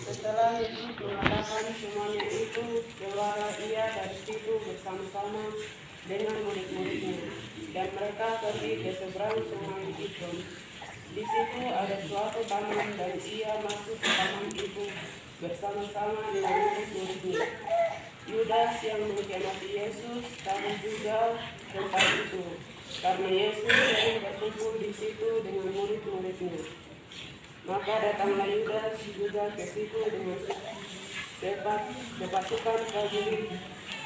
Setelah Yesus mengatakan semuanya itu, keluar ia dari situ bersama-sama dengan murid-muridnya, dan mereka pergi ke seberang sungai Kidron. Di situ ada suatu taman, dan ia masuk ke taman itu bersama-sama dengan murid-muridnya. Yudas yang mengkhianati Yesus tahu juga tempat itu, karena Yesus sering berkumpul di situ dengan murid-muridnya. Maka datanglah Yudas juga ke situ dengan sepasukan prajurit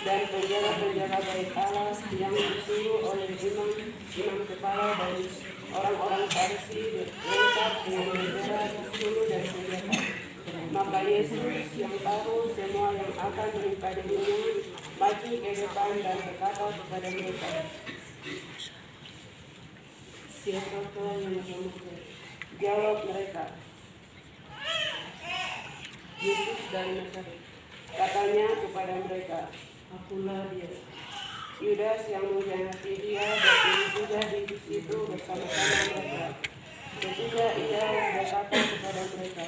dan penjaga-penjaga bait Allah yang disuruh oleh imam kepala dan orang-orang Farisi, lengkap dengan bendera, suruh dan senjata. Maka Yesus yang tahu semua yang akan menimpa dirinya maju ke depan dan berkata kepada mereka, "Siapakah yang kamu cari?" Jawab mereka, "Yesus dari Nazaret." Katanya kepada mereka, "Akulah dia." Yudas yang mengkhianati dia berdiri juga di situ bersama-sama mereka. Ketika ia berkata kepada mereka,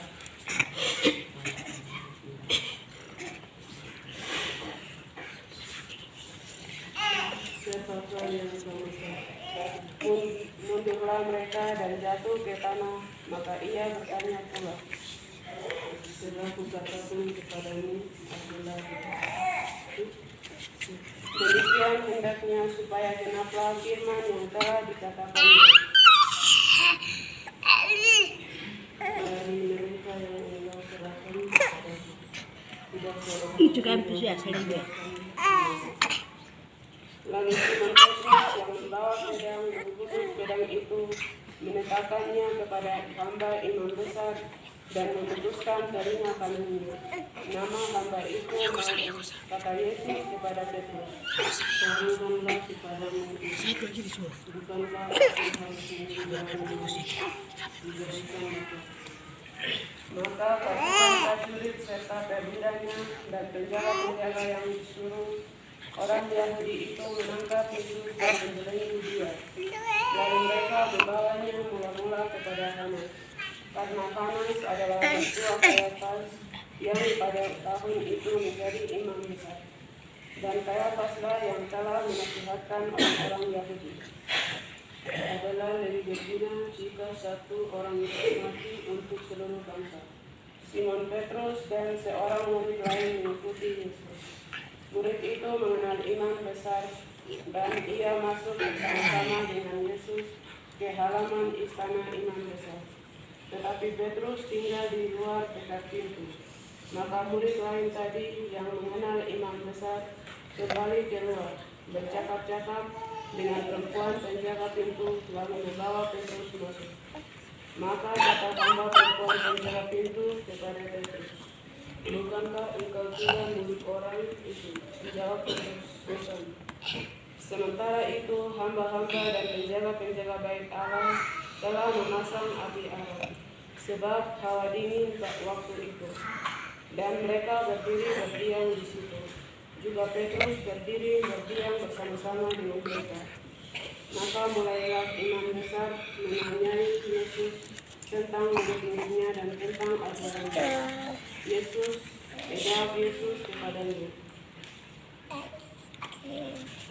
"Siapakah yang kamu cari?" Mundurlah mereka dan jatuh ke tanah. Maka ia bertanya pula, "Sudah kukatakan kepadamu, akulah dia." Demikian hendaknya supaya genaplah firman yang telah dikatakannya, "Dari mereka yang engkau serahkan kepadaku, tidak seorang Itu kan bisa sering deh. Lalu Simon Petrus yang membawa pedang itu menetapkannya kepada hamba imam besar dan memutuskan telinga kanannya. Nama hamba itu Malkus. Kata Yesus kepada Petrus, "Serukanlah kepadamu itu, bukankah aku harus meninggalkanmu dijadikan itu?" Maka pasukan prajurit serta perwiranya dan penjaga-penjaga yang disuruh orang Yahudi itu menangkap Yesus dan membelenggu dia. Lalu mereka membawanya mula-mula kepada Hanas, karena Hanas adalah mertua Kayafas yang pada tahun itu menjadi imam besar. Dan Kayafaslah yang telah menasihatkan orang-orang Yahudi, adalah lebih berguna jika satu orang itu mati untuk seluruh bangsa. Simon Petrus dan seorang murid lain mengikuti Yesus. Murid itu mengenal imam besar, dan ia masuk bersama-sama dengan Yesus ke halaman istana imam besar. Tetapi Petrus tinggal di luar dekat pintu. Maka murid lain tadi yang mengenal imam besar kembali keluar, bercakap-cakap dengan perempuan penjaga pintu, lalu membawa Petrus masuk. Maka kata hamba perempuan penjaga pintu kepada Petrus, "Bukankah engkau juga murid orang itu?" Dijawab Petrus, "Bukan." Sementara itu hamba-hamba dan penjaga-penjaga bait Allah telah memasang api arang, sebab hawa dingin waktu itu, dan mereka berdiri berdiam di situ. Juga Petrus berdiri berdiam bersama-sama dengan mereka. Maka mulailah imam besar menanyai Yesus tentang murid-muridnya dan tentang ajarannya. Jawab Yesus kepadanya,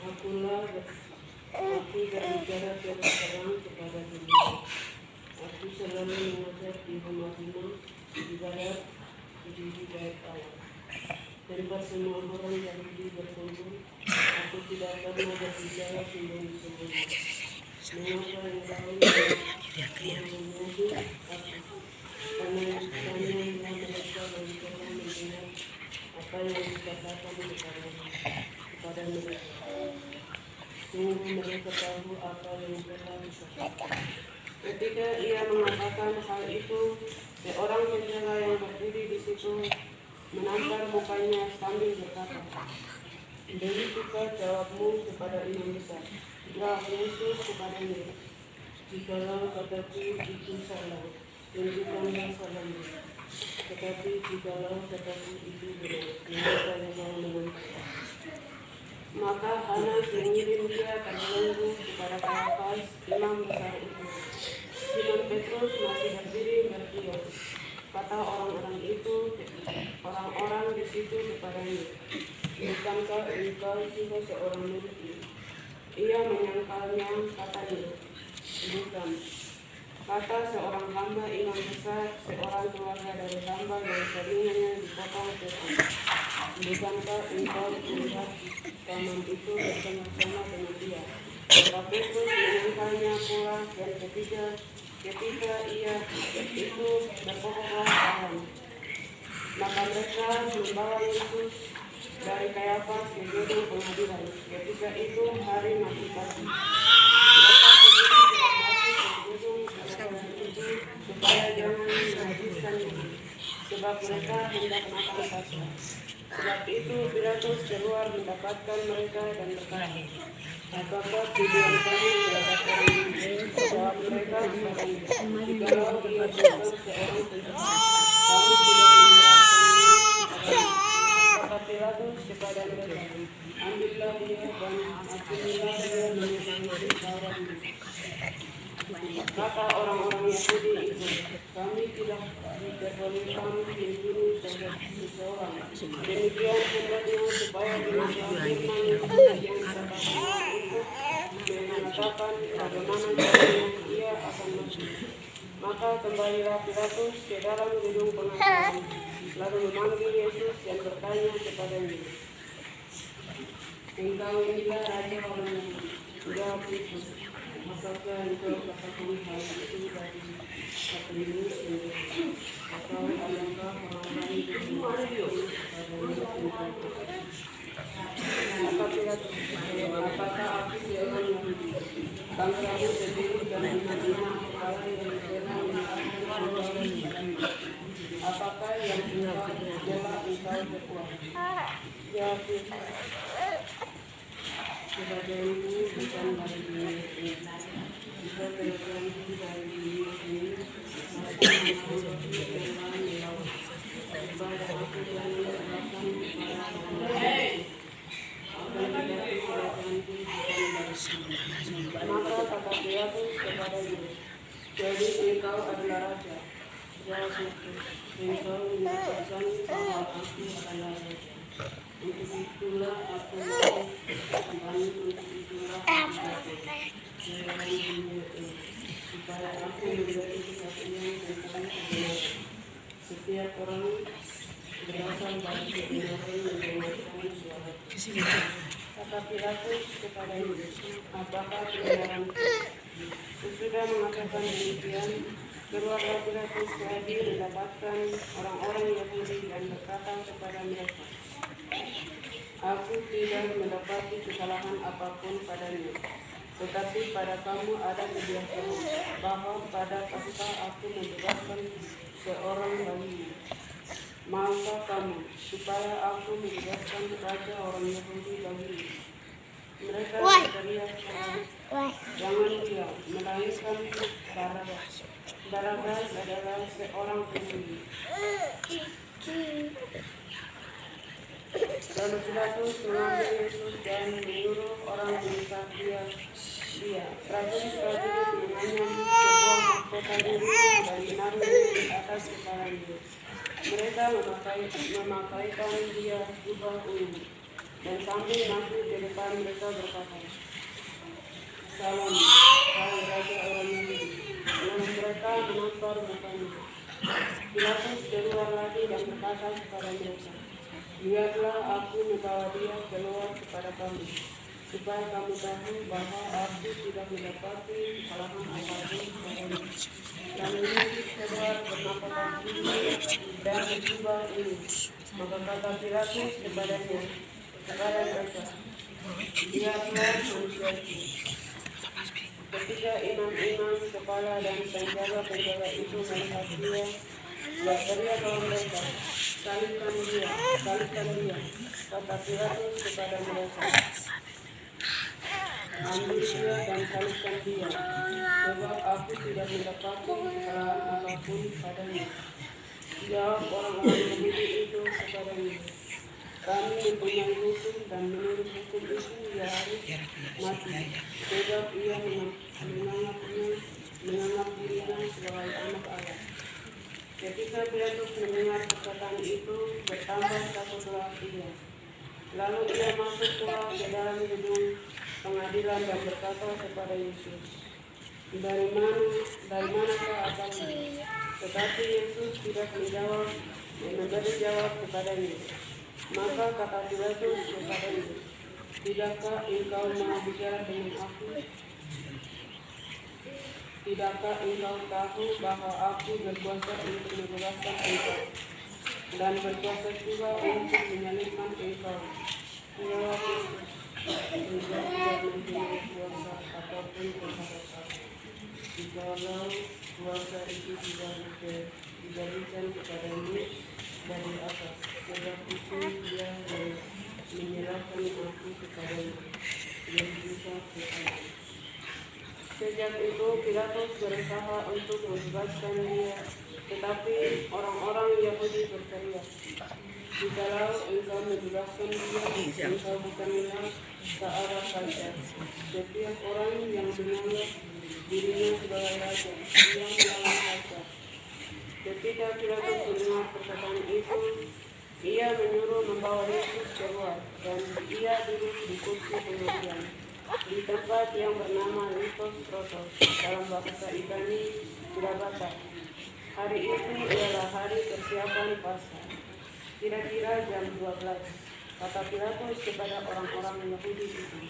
Aku berbicara terus terang kepada dirimu. Aku selalu mengajar di rumah-rumah, di barat, di bait Allah. Tempat semua orang Yahudi berkumpul, aku tidak pernah berbicara sembunyi-sembunyi. Mengapa yang lain menunggu aku? Karena mereka baru pernah mendengar apa yang dikatakan kepada mereka. Sungguh mereka tahu apa yang telah disatakan. Ketika ia mengatakan hal itu, seorang penjaga yang berdiri di situ menampar mukanya sambil berkata, "Beritukah jawabmu kepada imam besar?" Jawab Yesus kepadanya, "Jikalau kataku itu salah, tunjukkanlah salahnya. Tetapi jikalau kataku itu benar, mengapa engkau menentang?" Maka Hanas mengirim dia terbelenggu kepada Kayafas, imam besar itu. Simon Petrus masih berdiri berdiam. Kata orang-orang itu orang-orang di situ kepadanya, "Bukankah engkau juga seorang muridnya?" Ia menyangkalnya, katanya, "Bukan." Kata seorang hamba imam besar, seorang keluarga dari hamba yang telinganya dipotong potong, "Bukankah engkau melihat taman itu bersama-sama dengan dia?" Maka Petrus menyangkalnya pula, dan ketika ia itu berkokoklah tahan. Maka mereka membawa Yesus dari Kayafas ke gedung pengadilan. Ketika itu hari masih pagi. Mereka sendiri tidak masuk ke gedung pengadilan itu supaya jangan menajiskan diri, sebab mereka hendak makan Paskah. Sebab itu Pilatus keluar mendapatkan mereka dan berkata, "Apakah tujuan kamu terhadap orang ini?" Jawab mereka kepadanya, "Jikalau ia bukan seorang penjahat, kami tidak menyerahkannya kepadamu." Kata Pilatus kepada mereka, "Ambillah dia dan hakimilah dia menurut Taurat." Kata orang-orang Yahudi itu, "Kami tidak diperbolehkan membunuh seseorang. Demikian hendaknya supaya dengan firman yang dikatakan untuk mengatakan bagaimana caranya ia akan mati." Maka kembalilah Pilatus ke dalam gedung pengadilan, lalu memanggil Yesus dan bertanya kepadanya, "Engkau inilah raja orang Yahudi?" Jawab Yesus, "Apakah engkau katakan hal itu dari hatimu sendiri, atau adakah orang lain berbicara kepadamu?" Maka Pilatus, "Apakah aku seorang Yahudi? Bangsamu sendiri dan imam-imam kepala yang pernah menyerahkan engkau kepadamu. Apakah yang engkau bela engkau berbuat?" Jawab Yesus, "Sebagianku bukan dari dunia ini. Jika sebagianku dari dunia ini, maka namaku yang lain dilawat, supaya aku jangan menyerahkan kepada orang lain. Akan tetapi sebagianku bukan dari sini." Maka kata Pilatus kepadanya, "Jadi engkau adalah raja?" Jawab Yesus, "Engkau menyatakan bahwa aku adalah raja. Untuk itulah aku mau, dan untuk itulah aku datang ke dalam dunia ini, supaya aku menjadi kesaksian tentang kebenaran. Setiap orang berasal dari kebenaran mendengarkan suara." Kata Pilatus kepada Yesus, "Apakah kebenaranku?" Sesudah mengatakan demikian, keluarlah Pilatus lagi mendapatkan orang-orang Yahudi dan berkata kepada mereka, "Aku tidak mendapati kesalahan apapun padanya. Tetapi pada kamu ada kebiasaan bahwa pada Paskah aku membebaskan seorang bayi. Maukah kamu supaya aku membebaskan raja orang Yahudi bayi?" Mereka berteriak keras, "Jangan dia, melainkan Barabas." Barabas adalah seorang pembunuh. Lalu Pilatus mengambil Yesus dan menyuruh orang menangkap dia. Prajurit-prajurit menganyam sebuah mahkota biru dan menaruhnya di atas kepalanya. Mereka memakaikan dia jubah ungu, dan sambil maju ke depan mereka berkata, "Salam, hai Raja orang Yahudi." Lalu mereka menampar mukanya. Pilatus keluar lagi dan berkata kepada mereka, "Biarlah aku membawa dia keluar kepada kamu, supaya kamu tahu bahwa aku tidak mendapati kesalahan apapun padanya." Lalu Yesus keluar bernapas tinggi dan berjubah ini. Maka kata Pilatus kepada mereka, "Biarlah manusia itu." Ketika imam-imam kepala dan penjaga-penjaga itu melihat dia, berteriak kepada mereka, "Salibkan dia, salibkan dia." Kata Pilatus kepada mereka, "Ambil dia dan salibkan dia, sebab aku tidak mendapati kesalahan apapun padanya." Jawab orang-orang Yahudi itu kepadanya, "Kami mempunyai hukum, dan menurut hukum itu ia harus mati, sebab ia menganggap dirinya sebagai anak Allah." Ketika Pilatus mendengar perkataan itu, ditambah satu gelas ia. Lalu ia masuk pula ke dalam gedung pengadilan dan berkata kepada Yesus, dari manakah asalmu? Tetapi Yesus tidak menjawab dan memberi jawab kepadanya. Maka kata Pilatus kepadanya, tidakkah engkau mau bicara dengan aku? Tidakkah engkau tahu bahwa aku berkuasa untuk membebaskan engkau dan berkuasa juga untuk menyalibkan engkau? Jawab Yesus, engkau tidak mempunyai kuasa apapun kepada aku. Jikalau kuasa itu tidak diberikan kepadamu dari atas, sebab itu dia menyerahkan aku kepadamu yang bisa kepada. Sejak itu Pilatus berusaha untuk membebaskan dia, tetapi orang-orang Yahudi berteriak, jikalau engkau membebaskan dia, engkau bukanlah seorang raja. Setiap orang yang menganggap dirinya sebagai raja, dia melawan raja. Ketika Pilatus mendengar perkataan itu, ia menyuruh membawa Yesus keluar, dan ia duduk di kursi pengadilan di tempat yang bernama Litos Rotos, dalam bahasa Ibrani Gabata. Hari itu adalah hari persiapan Paskah, kira-kira jam 12. Kata Pilatus kepada orang-orang Yahudi itu,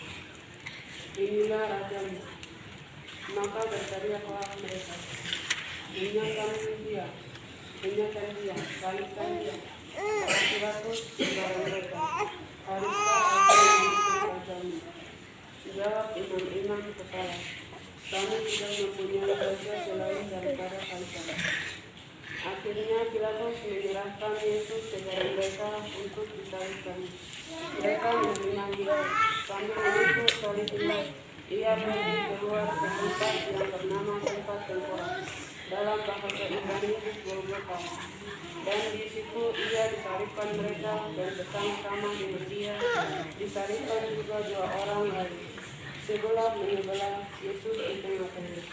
inilah rajamu. Maka berteriaklah mereka, Menyatakan dia, salibkan dia. Kata Pilatus kepada mereka, haruskah aku membunuh rajamu? Jawab imam-imam kepala, kami tidak mempunyai raja selain daripada Kaisar. Akhirnya Pilatus menyerahkan Yesus kepada mereka untuk disalibkan. Mereka menerima Yesus sambil memikul salibnya. Ia pergi keluar ke tempat yang bernama tempat tengkorak, dalam bahasa Ibrani Golgota. Dan di situ ia disalibkan mereka, dan bersama-sama dengan dia disalibkan juga 2 orang lain, sebelah menyebelah Yesus di tengah-tengah.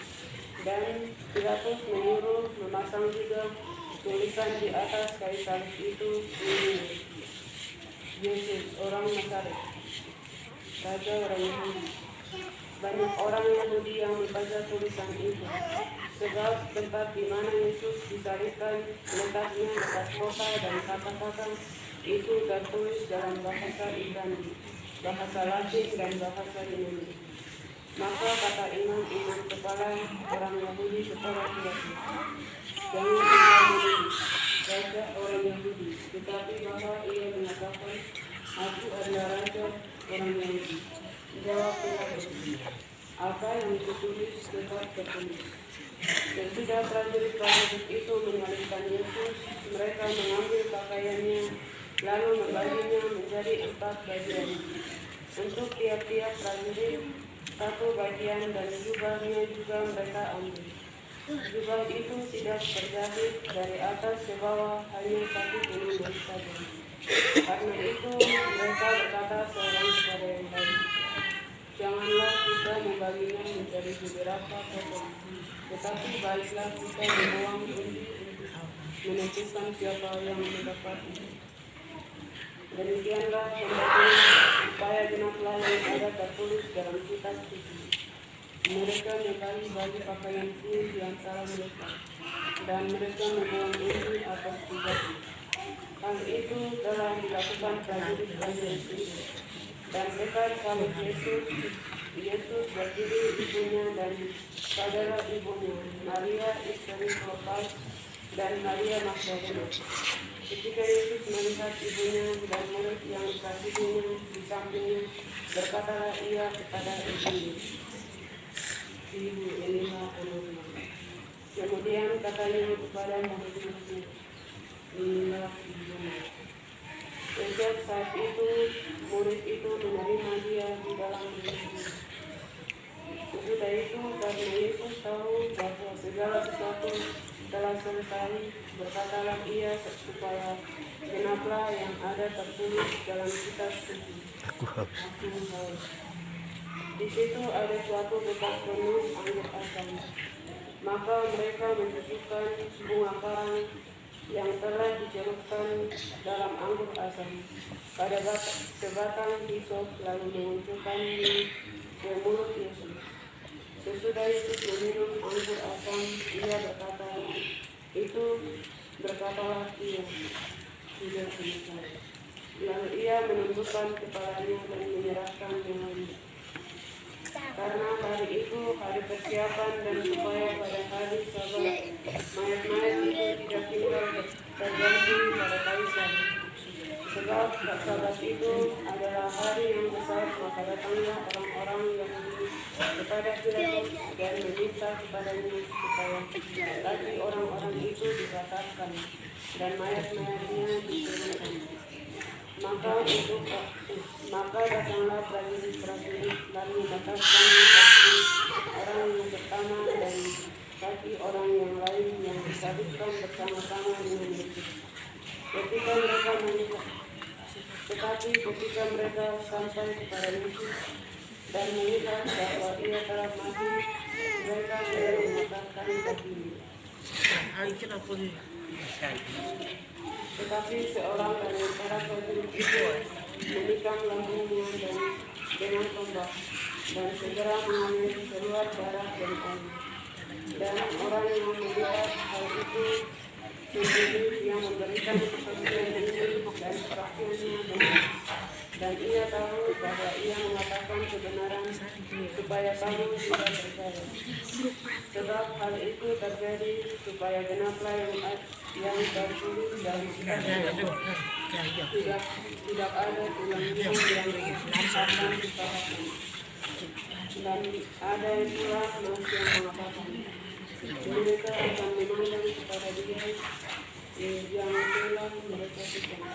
Dan Pilatus menyuruh memasang juga tulisan di atas kayu salib itu, Yesus orang Nazaret, Raja orang Yahudi. Banyak orang Yahudi yang membaca tulisan itu, sebab tempat di mana Yesus disalibkan letaknya dekat kota, dan kata-kata itu tertulis dalam bahasa Ibrani, bahasa Latin, dan bahasa Yunani. Maka kata imam-imam kepala orang Yahudi kepada Pilatus, jangan engkau menuduh raja orang Yahudi, tetapi bahwa ia mengatakan, aku adalah raja orang Yahudi. Jawab Pilatus, apa yang ditulis tetap tertulis. Sesudah prajurit-prajurit itu menyalibkan Yesus, mereka mengambil pakaiannya, lalu membaginya menjadi 4 bagian. Untuk tiap-tiap prajurit 1 bagian, dan jubahnya juga mereka ambil. Jubah itu tidak terjahit dari atas ke bawah, hanya 1 gulungan saja. Karena itu mereka berkata seorang kepada yang lain, janganlah kita membaginya menjadi beberapa potong, tetapi baiklah kita membuang undi untuk menentukan siapa yang mendapat itu. Demikianlah pembagian supaya genaplah yang ada tertulis dalam kitab suci. Mereka membagi pakaian pun di antara mereka, dan mereka membuang undi atas pribadi. Hal itu telah dilakukan prajurit-prajurit itu. Dan dekat salib Yesus berdiri ibunya dan saudara ibunya, Maria istri Klopas dan Maria Magdalena. Ketika Yesus melihat ibunya dan murid yang dikasihinya di sampingnya, berkatalah ia kepada ibunya, Ibu, inilah anakmu. Kemudian katanya kepada murid-muridnya, inilah ibunya. Sejak saat itu, murid itu menerima dia di dalam rumahnya. Sesudah itu, karena Yesus tahu bahwa segala sesuatu telah selesai, berkatalah ia supaya genaplah yang ada tertulis dalam kitab suci. Aku haus. Di situ ada suatu bekas penuh anggur asam. Maka mereka mencucukkan bunga karang yang telah dicelupkan dalam anggur asam pada sebatang pisau lalu mengucurkan ke mulut Yesus. Sesudah Yesus meminum anggur asam, ia berkata, "Itu berkatalah ia, sudah selesai." Lalu ia menundukkan kepalanya dan menyerahkan nyawa. Karena hari itu hari persiapan dan supaya pada hari Sabat mayat-mayat itu tidak tinggal tergantung pada kaisar. Sebab Sabat itu adalah hari yang besar, maka datanglah orang-orang Yahudi kepada Pilatus dan meminta kepadanya supaya bagi orang-orang itu dibatalkan dan mayat-mayatnya diturunkan. Maka datanglah prajurit lalu menetapkan kaki orang yang pertama dan kaki orang yang lain yang disalibkan bersama-sama dengan Yesus. Tetapi ketika mereka sampai kepada Yesus dan melihat bahwa ia telah mati, mereka tidak mematahkan kakinya. Tetapi seorang dari para prajurit itu menikam lambungnya dengan tombak dan segera mengalir keluar darah dan air. Dan orang yang melihat hal itu sendiri yang memberikan kesaksian ini dan kesaksiannya benar. Dan ia tahu bahwa ia mengatakan kebenaran supaya kamu tidak percaya. Sebab hal itu terjadi supaya genaplah yang tertulis dalam kitab tidak ada tulang rusuk yang akan dipatahkan. Dan ada pula nas yang mengatakan mereka akan memandang kepada dia yang telah mereka tukang.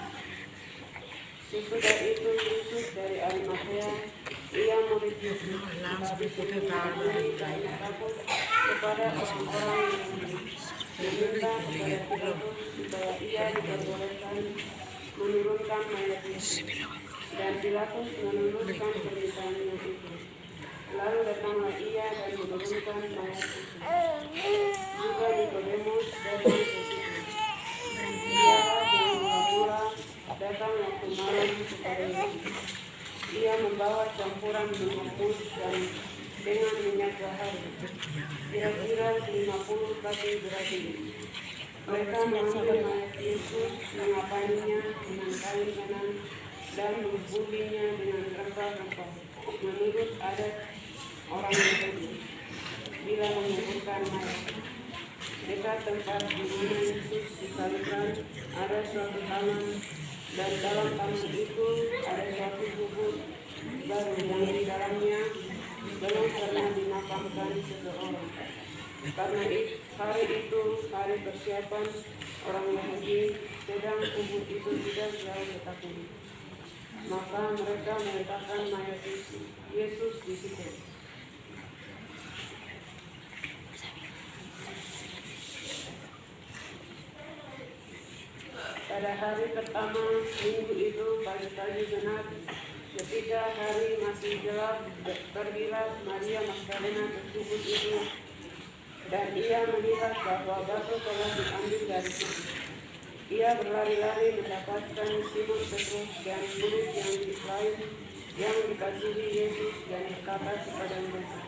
Sesudah itu Yesus dari Arimatea, ia murid Yesus, tetapi sendiri karena takut kepada orang-orang yang meminta kepada Pilatus supaya ia diperbolehkan menurunkan mayat Yesus. Dan Pilatus menurunkan permintaannya itu. Lalu datanglah ia dan menurunkan mayat Yesus. Juga Nikodemus datang ke situ. Ia yang mula datang waktu malam kepada Yesus. Ia membawa campuran minyak mus dan dengan minyak bahari, kira-kira 50 kaki berarti. Mereka mengambil mayat Yesus, mengapainya dengan kain kanan dan membulinya dengan rempah-rempah, menurut adat orang Yahudi. Bila menguburkan mayat, dekat tempat di mana Yesus disalibkan ada suatu taman, dan dalam taman itu ada suatu kubur baru yang di dalamnya belum pernah dimakamkan seseorang. Karena hari itu hari persiapan orang Yahudi, sedang kubur itu tidak jauh letaknya. Maka mereka meletakkan mayat Yesus di situ. Pada hari pertama minggu itu pagi-pagi genap, ketika hari masih gelap, pergilah Maria Magdalena ke kubur itu, dan ia melihat bahwa batu telah diambil dari situ. Ia berlari-lari mendapatkan Simon Petrus dan murid yang lain yang dikasihi Yesus dan berkata kepada mereka,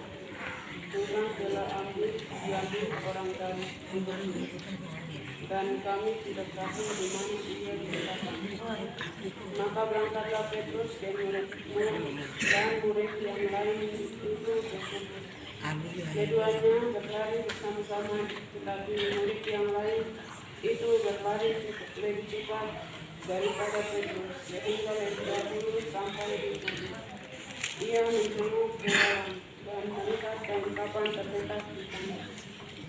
"Tuhan telah diambil orang kami, dan kami tidak tahu di mana ia diletakkan." Maka berangkatlah Petrus dan murid yang lain itu ke kubur. Keduanya berlari bersama-sama, tetapi murid yang lain itu berlari lebih cepat daripada Petrus, sehingga lebih dahulu sampai di kubur. Ia menjenguk ke dalam dan melihat kapan terletak di sana.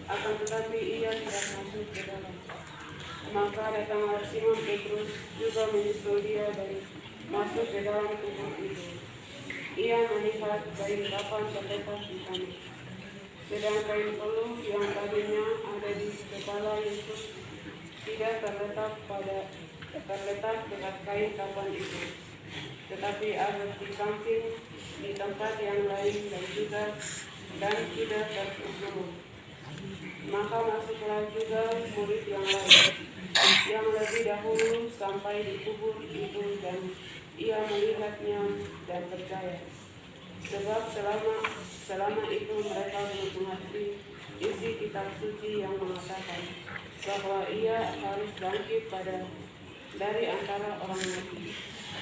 Akan tetapi ia tidak masuk ke dalam. Maka datanglah Simon Petrus juga menyusul dia dan masuk ke dalam kubur itu. Ia melihat kain kapan terletak di sana. Sedang kain peluh yang tadinya ada di kepala Yesus tidak terletak dekat kain kapan itu, tetapi ada di samping di tempat yang lain dan tidak tertutup. Maka masuklah juga murid yang lain, yang lebih dahulu sampai di kubur itu, dan ia melihatnya dan percaya. Sebab selama itu mereka belum mengerti isi kitab suci yang mengatakan bahwa ia harus bangkit dari antara orang mati.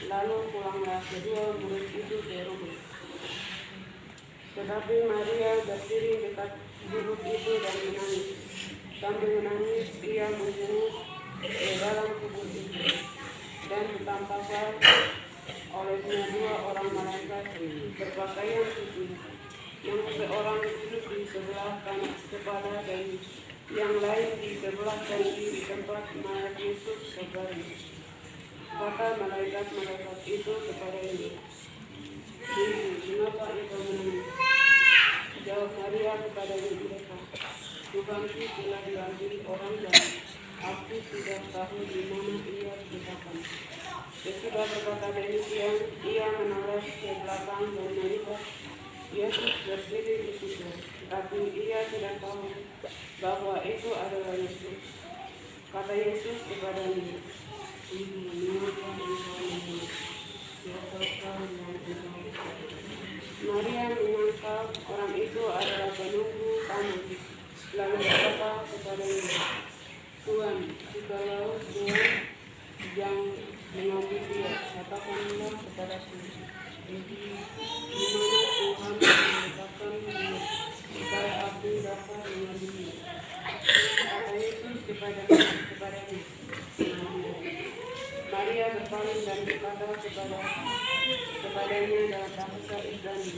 Lalu pulanglah kedua murid itu ke rumah. Tetapi Maria berdiri dekat gubuk itu dan menangis. Sambil menangis, ia menjenguk ke dalam kubur itu, dan ditampakkan olehnya dua orang malaikat berpakaian putih, yang seorang duduk di sebelah kanan kepala dan yang lain di sebelah kaki di tempat mayat Yesus terbaring. Kata malaikat-malaikat itu kepadanya, "Ibu, mengapa engkau menangis?" Jawab Maria kepada mereka, "Tuhanku telah diambil orang dan aku tidak tahu di mana ia diletakkan." Sesudah berkata demikian, ia menoleh ke belakang dan melihat Yesus berdiri di situ, tapi ia tidak tahu bahwa itu adalah Yesus. Kata Yesus kepadanya, "Ibu, mengapa engkau menangis? Siapakah yang engkau cari?" Maria menyangka orang itu adalah penunggu taman, lalu berkata kepadanya, "Tuhan, jikalau Tuhan yang mengambil dia, katakanlah kepadaku, di mana Tuhan meletakkan dia, supaya aku dapat mengambilnya." Kata Yesus kepadanya, Maria berpaling dan berkata kepadanya dalam bahasa Ibrani,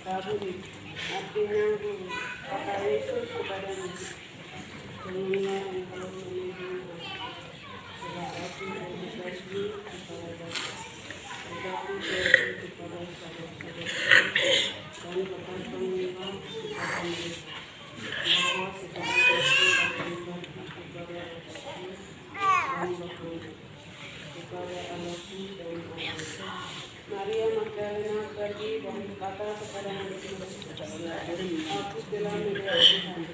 "Rabuni," artinya guru. Kata Yesus kepadanya, "Janganlah engkau menuduhku, sebab aku berjanji kepada Bapa, tetapi janji kepada saudara-saudaraku dan berkata-katalah kepada mereka, bahwa sekarang aku akan berbakti kepada Bapa dan Bapa, kepada Anakku dan Anakku." Maria Magdalena pergi dan berkata kepada mereka, "Aku telah melihat Tuhan,"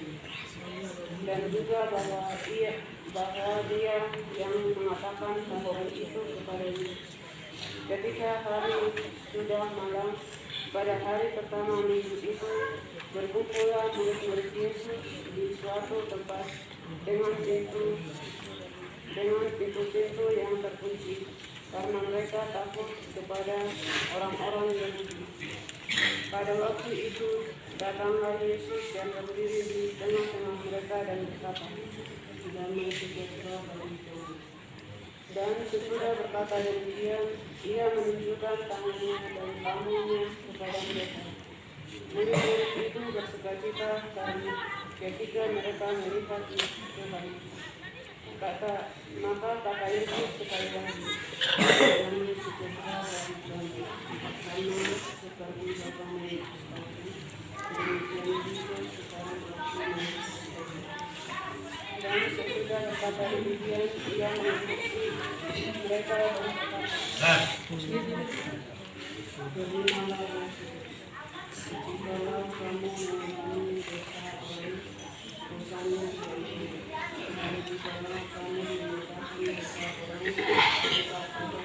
dan juga bahwa dia yang mengatakan bahwa itu kepadanya. Ketika hari sudah malam, pada hari pertama minggu itu, berkumpullah murid-murid Yesus di suatu tempat dengan pintu-pintu yang terkunci, karena mereka takut kepada orang-orang Yahudi. Pada waktu itu datanglah Yesus dan berdiri di tengah-tengah mereka dan berkata, "Damai sejahtera bagi kamu." Dan sesudah berkata demikian, ia menunjukkan tangannya dan lambungnya kepada mereka. Murid-murid itu bersukacita karena ketika mereka melihat Tuhan. Maka kata Yesus sekali lagi, "Damai sejahtera bagi kamu. Sama seperti Bapa mengutus aku, demikian juga sekarang aku mengutus kamu." Dan sesudah berkata demikian, ia mengutus mereka dan berkata, "Berimalah Yesus, jikalau kamu mengampuni dosa orang, dosanya diampuni. Dan jikalau kamu menyatakan dosa orang, dosa Tuhan, dosanya tetap ada."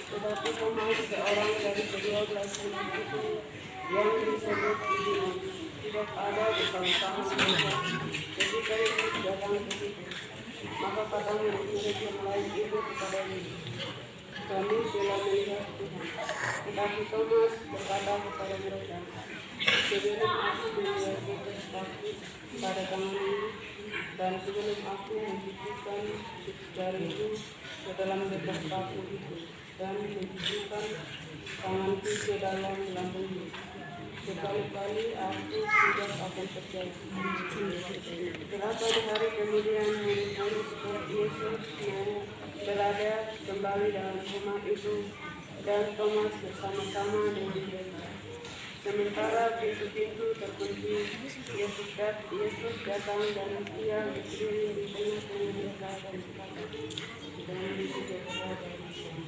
Tetapi Thomas, seorang dari ke-12 murid itu, yang disebut Didimus, tidak ada bersama-sama mereka ketika Yesus datang ke situ. Maka kata murid-murid yang lain itu kepadanya, "Kami telah melihat Tuhan." Tetapi Thomas berkata kepada mereka, "Sebelum aku melihat bekas kaki pada tangan ini, dan sebelum aku mencucukkan jariku ke dalam bekas paku itu, dan mencucukkan tanganku ke dalam lambungnya, sekali-kali aku tidak akan percaya." Beberapa hari kemudian, murid-murid seperti Yesus berada kembali dalam rumah itu, dan Thomas bersama-sama dengan mereka. Sementara pintu-pintu terkunci, Yesus datang dan ia berdiri di tengah-tengah mereka dan berkata, "Damai sejahtera bagi kamu."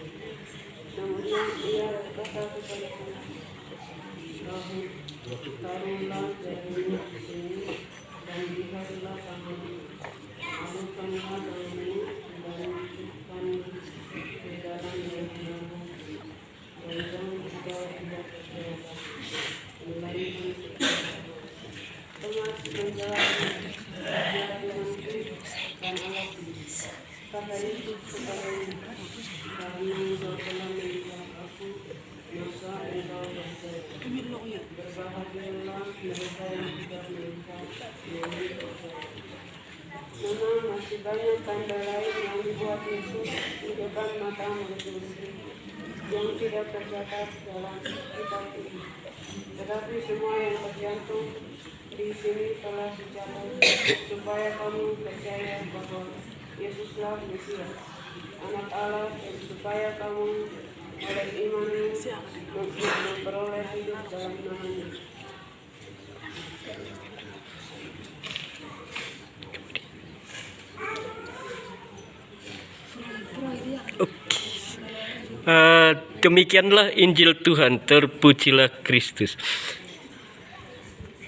Kemudian ia berkata kepada Thomas, Taruhlah jarimu di sini dan lihatlah tanganmu. Alurkanlah tanganmu dan masukkan ke dalam jarimu. Dan jangan juga tidak berdoa. Melainkan Thomas menjawab, "Ya Tuhanku dan Allahku." Kata Yesus kepadanya, "Karena engkau telah melihat aku, maka engkau percaya. Berbahagialah mereka yang tidak melihat namun percaya." Memang masih banyak tanda lain yang dibuat Yesus di depan mata manusia yang tidak tercatat dalam kitab ini. Tetapi semua yang tercantum di sini telah dicatat supaya kamu percaya bahwa Yesuslah Mesias, Anak Allah, dan supaya kamu oleh imanmu memperoleh hidup dalam nama-Nya. Demikianlah Injil Tuhan, terpujilah Kristus.